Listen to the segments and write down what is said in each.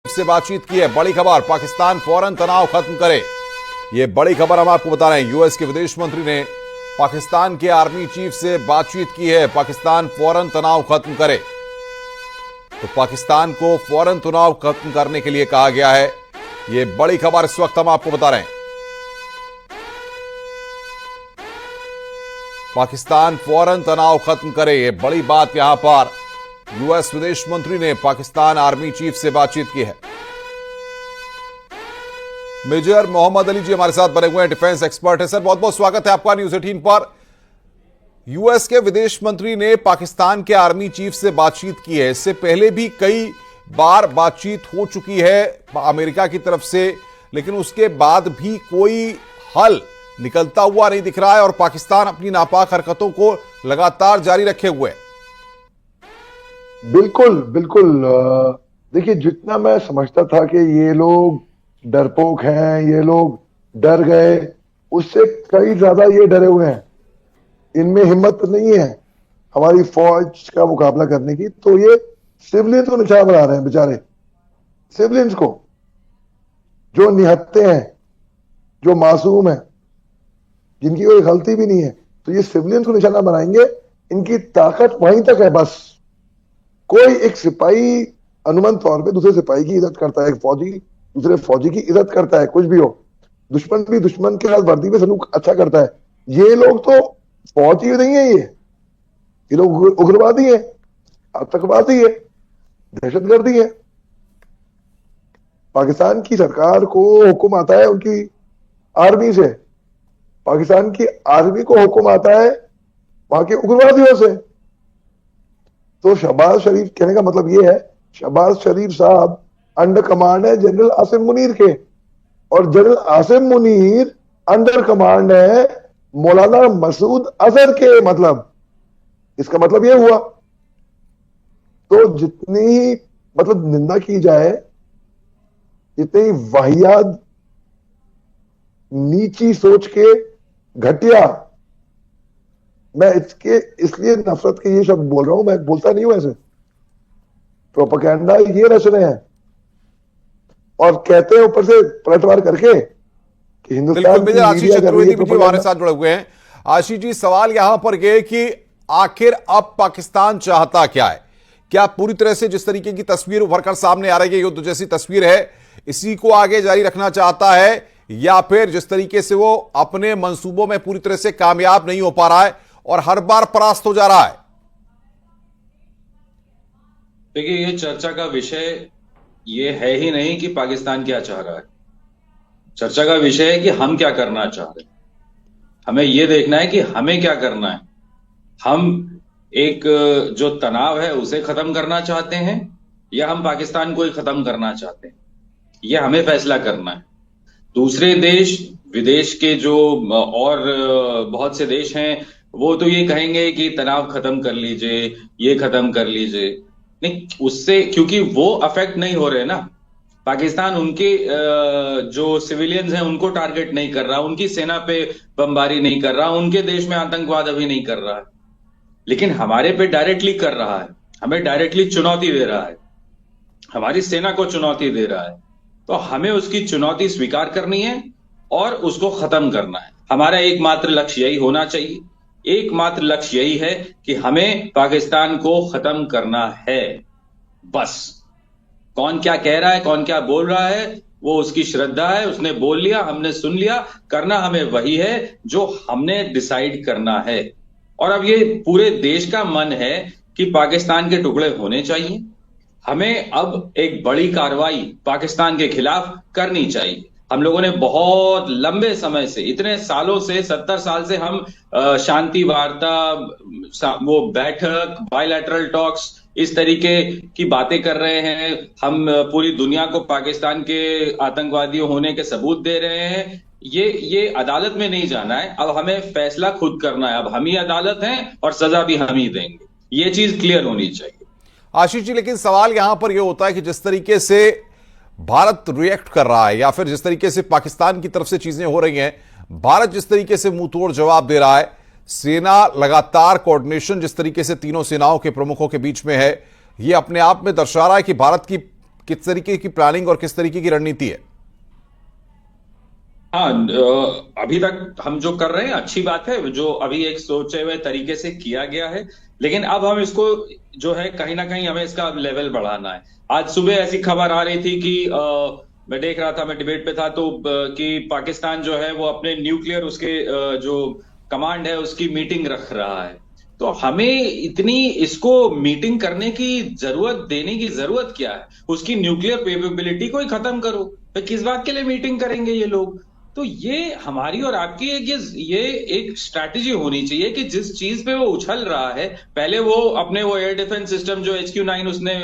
से बातचीत की है। बड़ी खबर, पाकिस्तान फौरन तनाव खत्म करे। ये बड़ी खबर हम आपको बता रहे हैं। यूएस के विदेश मंत्री ने पाकिस्तान के आर्मी चीफ से बातचीत की है। पाकिस्तान फौरन तनाव खत्म करे। तो पाकिस्तान को फौरन तनाव खत्म करने के लिए कहा गया है। ये बड़ी खबर इस वक्त हम आपको बता रहे हैं। पाकिस्तान फौरन तनाव खत्म करे, ये बड़ी बात यहां पर यूएस विदेश मंत्री ने पाकिस्तान आर्मी चीफ से बातचीत की है। मेजर मोहम्मद अली जी हमारे साथ बने हुए हैं, डिफेंस एक्सपर्ट है। सर, बहुत बहुत स्वागत है आपका न्यूज 18 पर। यूएस के विदेश मंत्री ने पाकिस्तान के आर्मी चीफ से बातचीत की है। इससे पहले भी कई बार बातचीत हो चुकी है अमेरिका की तरफ से, लेकिन उसके बाद भी कोई हल निकलता हुआ नहीं दिख रहा है और पाकिस्तान अपनी नापाक हरकतों को लगातार जारी रखे हुए है। बिल्कुल बिल्कुल। देखिए, जितना मैं समझता था कि ये लोग डरपोक हैं, ये लोग डर गए, उससे कई ज्यादा ये डरे हुए हैं। इनमें हिम्मत नहीं है हमारी फौज का मुकाबला करने की, तो ये सिविलियंस को निशाना बना रहे हैं। बेचारे सिविलियंस को, जो निहत्थे हैं, जो मासूम हैं, जिनकी कोई गलती भी नहीं है, तो ये सिविलियंस को निशाना बनाएंगे। इनकी ताकत वहीं तक है बस। कोई एक सिपाही अनुमान तौर पे दूसरे सिपाही की इज्जत करता है, एक फौजी दूसरे फौजी की इज्जत करता है, कुछ भी हो। दुश्मन भी दुश्मन के साथ वर्दी में सलूक अच्छा करता है। ये लोग तो फौजी नहीं है, ये लोग उग्रवादी है, आतंकवादी है, दहशतगर्दी है। पाकिस्तान की सरकार को हुक्म आता है उनकी आर्मी से, पाकिस्तान की आर्मी को हुक्म आता है वहां के उग्रवादियों से। तो शहबाज शरीफ कहने का मतलब ये है, शहबाज शरीफ साहब अंडर कमांड है जनरल आसिम मुनीर के, और general Asim Munir under command है मौलाना मसूद अजहर के। मतलब इसका मतलब ये हुआ, तो जितनी मतलब निंदा की जाए, जितनी वाहियात, नीची सोच के, घटिया, मैं इसलिए नफरत के ये शब्द बोल रहा हूं, मैं बोलता नहीं हूं ऐसे। प्रोपेगेंडा ये रच रहे हैं और कहते हैं ऊपर से पलटवार करके कि हिंदुस्तान की मीडिया कर रही है प्रोपेगेंडा। हमारे साथ जुड़े हुए हैं आशीष जी। सवाल यहां पर यह कि आखिर अब पाकिस्तान चाहता क्या है? क्या पूरी तरह से जिस तरीके की तस्वीर उभर कर सामने आ रही है, युद्ध जैसी तस्वीर है, इसी को आगे जारी रखना चाहता है, या फिर जिस तरीके से वो अपने मंसूबों में पूरी तरह से कामयाब नहीं हो पा रहा है और हर बार परास्त हो जा रहा है? देखिए, ये चर्चा का विषय ये है ही नहीं कि पाकिस्तान क्या चाह रहा है। चर्चा का विषय है कि हम क्या करना चाह रहे हैं। हमें यह देखना है कि हमें क्या करना है। हम एक जो तनाव है उसे खत्म करना चाहते हैं या हम पाकिस्तान को ही खत्म करना चाहते हैं, यह हमें फैसला करना है। दूसरे देश, विदेश के जो और बहुत से देश हैं, वो तो ये कहेंगे कि तनाव खत्म कर लीजिए, ये खत्म कर लीजिए। नहीं, उससे क्योंकि वो अफेक्ट नहीं हो रहे ना। पाकिस्तान उनके जो सिविलियंस हैं उनको टारगेट नहीं कर रहा, उनकी सेना पे बमबारी नहीं कर रहा, उनके देश में आतंकवाद अभी नहीं कर रहा है, लेकिन हमारे पे डायरेक्टली कर रहा है। हमें डायरेक्टली चुनौती दे रहा है, हमारी सेना को चुनौती दे रहा है। तो हमें उसकी चुनौती स्वीकार करनी है और उसको खत्म करना है। हमारा एकमात्र लक्ष्य यही होना चाहिए। एकमात्र लक्ष्य यही है कि हमें पाकिस्तान को खत्म करना है, बस। कौन क्या कह रहा है, कौन क्या बोल रहा है, वो उसकी श्रद्धा है। उसने बोल लिया, हमने सुन लिया। करना हमें वही है जो हमने डिसाइड करना है। और अब ये पूरे देश का मन है कि पाकिस्तान के टुकड़े होने चाहिए। हमें अब एक बड़ी कार्रवाई पाकिस्तान के खिलाफ करनी चाहिए। हम लोगों ने बहुत लंबे समय से, इतने सालों से, 70 साल से हम शांति वार्ता, वो बैठक, बायलैटरल टॉक्स, इस तरीके की बातें कर रहे हैं। हम पूरी दुनिया को पाकिस्तान के आतंकवादियों होने के सबूत दे रहे हैं। ये अदालत में नहीं जाना है, अब हमें फैसला खुद करना है। अब हम ही अदालत हैं और सजा भी हम ही देंगे। ये चीज क्लियर होनी चाहिए। आशीष जी, लेकिन सवाल यहां पर यह होता है कि जिस तरीके से भारत रिएक्ट कर रहा है, या फिर जिस तरीके से पाकिस्तान की तरफ से चीजें हो रही हैं, भारत जिस तरीके से मुंह तोड़ जवाब दे रहा है, सेना लगातार कोऑर्डिनेशन जिस तरीके से तीनों सेनाओं के प्रमुखों के बीच में है, यह अपने आप में दर्शा रहा है कि भारत की किस तरीके की प्लानिंग और किस तरीके की रणनीति है? हाँ, अभी तक हम जो कर रहे हैं अच्छी बात है, जो अभी एक सोचे हुए तरीके से किया गया है। लेकिन अब हम इसको जो है कहीं ना कहीं हमें इसका लेवल बढ़ाना है। आज सुबह ऐसी खबर आ रही थी कि मैं देख रहा था, मैं डिबेट पे था, तो कि पाकिस्तान जो है वो अपने न्यूक्लियर उसके जो कमांड है उसकी मीटिंग रख रहा है। तो हमें इतनी इसको मीटिंग करने की जरूरत, देने की जरूरत क्या है? उसकी न्यूक्लियर कैपेबिलिटी को ही खत्म करो। तो किस बात के लिए मीटिंग करेंगे ये लोग? तो ये हमारी और आपकी एक ये एक स्ट्रैटेजी होनी चाहिए कि जिस चीज पे वो उछल रहा है, पहले वो अपने वो एयर डिफेंस सिस्टम जो HQ-9 उसने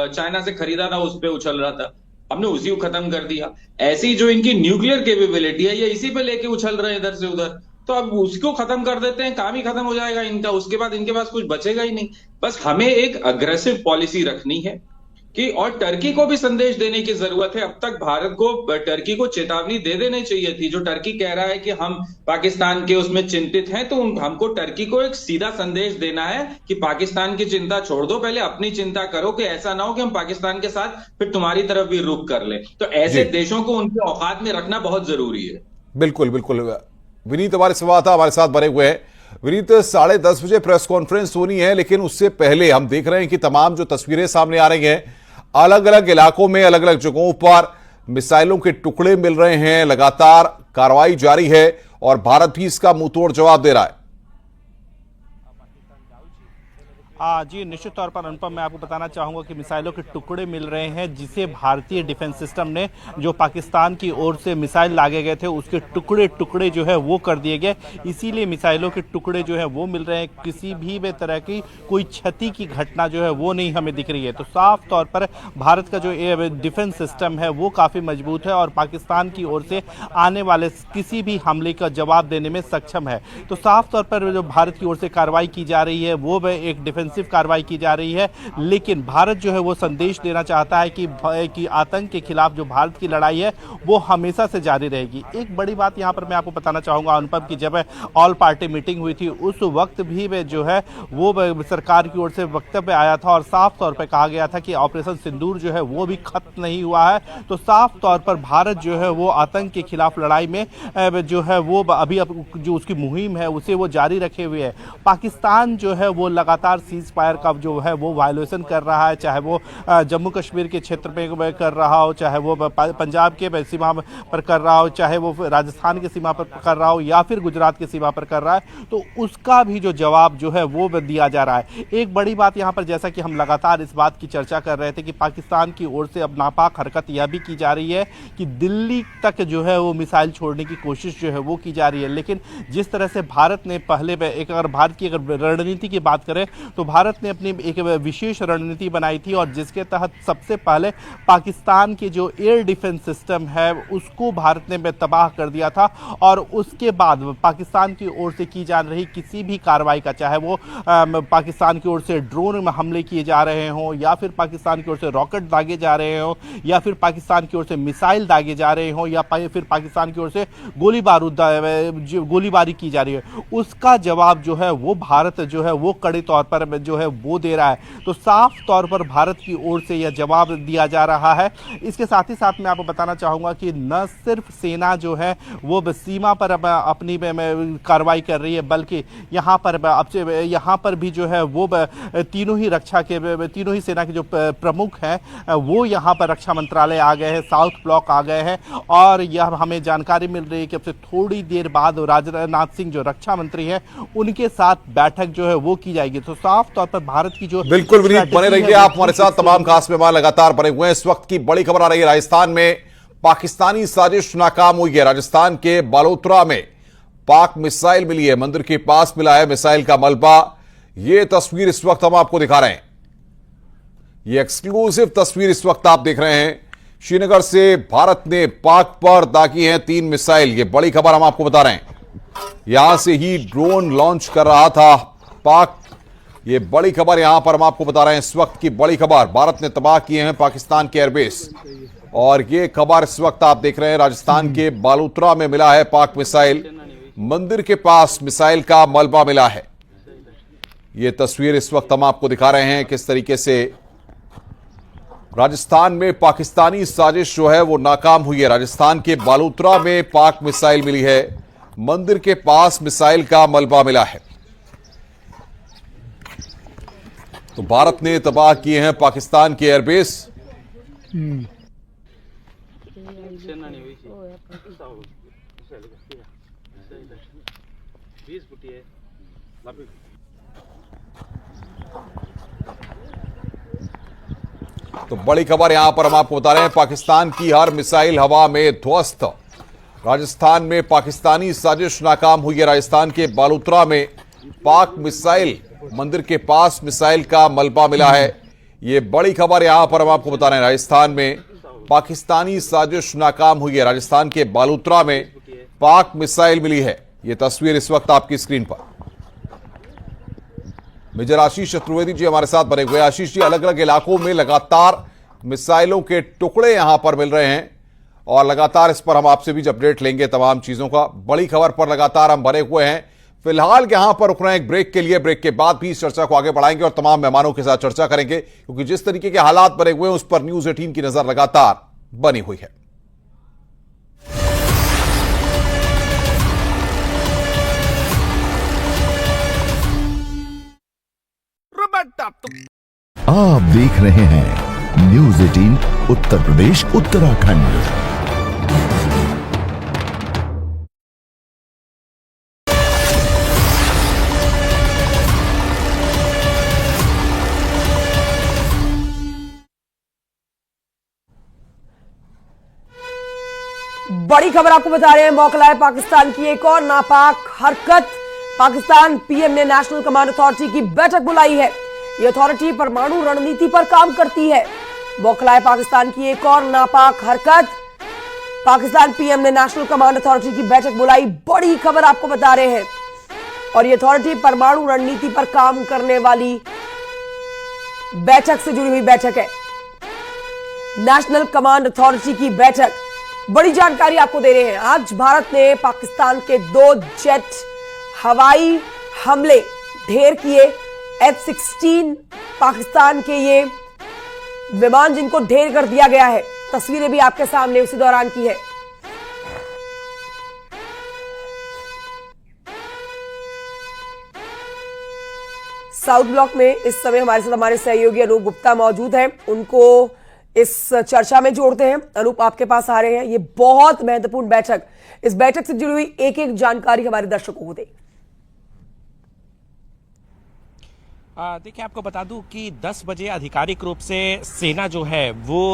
चाइना से खरीदा था उस पे उछल रहा था, हमने उसी को खत्म कर दिया। ऐसी जो इनकी न्यूक्लियर कैपेबिलिटी है, ये इसी पे लेके उछल रहे हैं इधर से उधर। तो अब उसको खत्म कर देते हैं, काम ही खत्म हो जाएगा इनका। उसके बाद इनके पास कुछ बचेगा ही नहीं। बस हमें एक अग्रेसिव पॉलिसी रखनी है कि, और टर्की को भी संदेश देने की जरूरत है। अब तक भारत को टर्की को चेतावनी दे देनी चाहिए थी। जो टर्की कह रहा है कि हम पाकिस्तान के उसमें चिंतित हैं, तो हमको टर्की को एक सीधा संदेश देना है कि पाकिस्तान की चिंता छोड़ दो, पहले अपनी चिंता करो, कि ऐसा ना हो कि हम पाकिस्तान के साथ फिर तुम्हारी तरफ भी रुख कर ले। तो ऐसे देशों को उनके औकात में रखना बहुत जरूरी है। बिल्कुल बिल्कुल। विनीत हमारे संवाददाता हमारे साथ बने हुए हैं। विनीत, 10:30 बजे प्रेस कॉन्फ्रेंस होनी है, लेकिन उससे पहले हम देख रहे हैं कि तमाम जो तस्वीरें सामने आ रही हैं, अलग अलग इलाकों में अलग अलग जगहों पर मिसाइलों के टुकड़े मिल रहे हैं, लगातार कार्रवाई जारी है और भारत भी इसका मुंहतोड़ जवाब दे रहा है। जी निश्चित तौर पर अनुपम, मैं आपको बताना चाहूँगा कि मिसाइलों के टुकड़े मिल रहे हैं, जिसे भारतीय डिफेंस सिस्टम ने, जो पाकिस्तान की ओर से मिसाइल लागे गए थे उसके टुकड़े टुकड़े जो है वो कर दिए गए। इसीलिए मिसाइलों के टुकड़े जो है वो मिल रहे हैं। किसी भी तरह की कोई क्षति की घटना जो है वो नहीं हमें दिख रही है। तो साफ तौर पर भारत का जो डिफेंस सिस्टम है वो काफ़ी मजबूत है और पाकिस्तान की ओर से आने वाले किसी भी हमले का जवाब देने में सक्षम है। तो साफ तौर पर जो भारत की ओर से कार्रवाई की जा रही है वो एक डिफेंस कार्रवाई की जा रही है। लेकिन भारत जो है वो संदेश देना चाहता है कि आतंक के खिलाफ जो भारत की लड़ाई है वो हमेशा से जारी रहेगी। एक बड़ी बात यहां पर मैं आपको बताना चाहूंगा अनुपम, की जब ऑल पार्टी मीटिंग हुई थी उस वक्त भी जो है वो सरकार की ओर से वक्तव्य आया था और साफ तौर पर कहा गया था कि ऑपरेशन सिंदूर जो है वो भी खत्म नहीं हुआ है। तो साफ तौर पर भारत जो है वो आतंक के खिलाफ लड़ाई में जो है वो अभी जो उसकी मुहिम है उसे वो जारी रखे हुए है। पाकिस्तान जो है वो लगातार सीज फायर का जो है वो वायलेशन कर रहा है, चाहे वो जम्मू कश्मीर के क्षेत्र में कर रहा हो, चाहे वो पंजाब के सीमा पर कर रहा हो, चाहे वो राजस्थान की सीमा पर कर रहा हो या फिर गुजरात की सीमा पर कर रहा है। तो उसका भी जो जवाब जो है वो दिया जा रहा है। एक बड़ी बात यहाँ पर, जैसा कि हम लगातार इस बात की चर्चा कर रहे थे कि पाकिस्तान की ओर से अब नापाक हरकत यह भी की जा रही है कि दिल्ली तक जो है वो मिसाइल छोड़ने की कोशिश जो है वो की जा रही है। लेकिन जिस तरह से भारत ने पहले, अगर भारत की अगर रणनीति की बात करें तो भारत ने अपनी एक विशेष रणनीति बनाई थी और जिसके तहत सबसे पहले पाकिस्तान के जो एयर डिफेंस सिस्टम है उसको भारत ने तबाह कर दिया था। और उसके बाद पाकिस्तान की ओर से की जा रही किसी भी कार्रवाई का, चाहे वो पाकिस्तान की ओर से ड्रोन में हमले किए जा रहे हों या फिर पाकिस्तान की ओर से रॉकेट दागे जा रहे हों या फिर पाकिस्तान की ओर से मिसाइल दागे जा रहे हों या फिर पाकिस्तान की ओर से गोलीबारी की जा रही है, उसका जवाब जो है वो भारत जो है वो कड़े तौर पर जो है वो दे रहा है। तो साफ तौर पर भारत की ओर से यह जवाब दिया जा रहा है। इसके साथ ही साथ मैं आपको बताना चाहूंगा कि न सिर्फ सेना जो है वो सीमा पर अपनी कार्रवाई कर रही है, बल्कि यहाँ पर भी जो है वो तीनों ही सेना के जो प्रमुख हैं वो यहाँ पर रक्षा मंत्रालय आ गए हैं, साउथ ब्लॉक आ गए हैं। और यह हमें जानकारी मिल रही है कि अब से थोड़ी देर बाद राजनाथ सिंह जो रक्षा मंत्री हैं उनके साथ बैठक जो है वो की जाएगी। तो साफ तौर पर भारत की जो, बिल्कुल विनीत, बने रहिए आप हमारे साथ। तमाम खास मेहमान लगातार बने हुए हैं। इस वक्त की बड़ी खबर आ रही है, राजस्थान में पाकिस्तानी साजिश नाकाम हुई है। राजस्थान के बालोतरा में पाक मिसाइल मिली है, मंदिर के पास मिला है मिसाइल का मलबा। यह तस्वीर इस वक्त हम आपको दिखा रहे हैं, यह एक्सक्लूसिव तस्वीर इस वक्त आप देख रहे हैं। श्रीनगर से भारत ने पाक पर दागी हैं 3 मिसाइल। यह बड़ी खबर हम आपको बता रहे हैं, यहां से ही ड्रोन लॉन्च कर रहा था पाक। ये बड़ी खबर यहां पर हम आपको बता रहे हैं, इस वक्त की बड़ी खबर। भारत ने तबाह किए हैं पाकिस्तान के एयरबेस और ये खबर इस वक्त आप देख रहे हैं, राजस्थान के बालोतरा में मिला है पाक मिसाइल, मंदिर के पास मिसाइल का मलबा मिला है। ये तस्वीर इस वक्त हम आपको दिखा रहे हैं किस तरीके से राजस्थान में पाकिस्तानी साजिश जो है वो नाकाम हुई है। राजस्थान के बालोतरा में पाक मिसाइल मिली है। मंदिर के पास मिसाइल का मलबा मिला है। तो भारत ने तबाह किए हैं पाकिस्तान के एयरबेस। तो बड़ी खबर यहां पर हम आपको बता रहे हैं, पाकिस्तान की हर मिसाइल हवा में ध्वस्त। राजस्थान में पाकिस्तानी साजिश नाकाम हुई है। राजस्थान के बालोतरा में पाक मिसाइल, मंदिर के पास मिसाइल का मलबा मिला है। यह बड़ी खबर यहां पर हम आपको बता रहे हैं। राजस्थान में पाकिस्तानी साजिश नाकाम हुई है। राजस्थान के बालोतरा में पाक मिसाइल मिली है। यह तस्वीर इस वक्त आपकी स्क्रीन पर। मेजर आशीष चतुर्वेदी जी हमारे साथ बने हुए। आशीष जी, अलग अलग इलाकों में लगातार मिसाइलों के टुकड़े यहां पर मिल रहे हैं और लगातार इस पर हम आपसे भी अपडेट लेंगे तमाम चीजों का। बड़ी खबर पर लगातार हम बने हुए हैं। फिलहाल यहां पर रुक रहे हैं एक ब्रेक के लिए। ब्रेक के बाद भी इस चर्चा को आगे बढ़ाएंगे और तमाम मेहमानों के साथ चर्चा करेंगे, क्योंकि जिस तरीके के हालात बने हुए हैं उस पर न्यूज 18 की नजर लगातार बनी हुई है। आप देख रहे हैं न्यूज 18 उत्तर प्रदेश उत्तराखंड। बड़ी खबर आपको बता रहे हैं, मौकलाए पाकिस्तान की एक और नापाक हरकत। पाकिस्तान पीएम ने नेशनल कमांड अथॉरिटी की बैठक बुलाई है। ये अथॉरिटी परमाणु रणनीति पर काम करती है। मौकलाए पाकिस्तान की एक और नापाक हरकत। पाकिस्तान पीएम ने नेशनल कमांड अथॉरिटी की बैठक बुलाई। बड़ी खबर आपको बता रहे हैं, और ये अथॉरिटी परमाणु रणनीति पर काम करने वाली बैठक से जुड़ी हुई बैठक है। नेशनल कमांड अथॉरिटी की बैठक, बड़ी जानकारी आपको दे रहे हैं। आज भारत ने पाकिस्तान के 2 जेट हवाई हमले ढेर किए। F-16 पाकिस्तान के ये विमान जिनको ढेर कर दिया गया है, तस्वीरें भी आपके सामने उसी दौरान की है। साउथ ब्लॉक में इस समय हमारे साथ हमारे सहयोगी अनूप गुप्ता मौजूद हैं। उनको इस चर्चा में जोड़ते हैं। अनूप, आपके पास आ रहे हैं। ये बहुत महत्वपूर्ण बैठक, इस बैठक से जुड़ी हुई एक एक जानकारी हमारे दर्शकों को दें। देखिए, आपको बता दूं कि 10 बजे आधिकारिक रूप से सेना जो है वो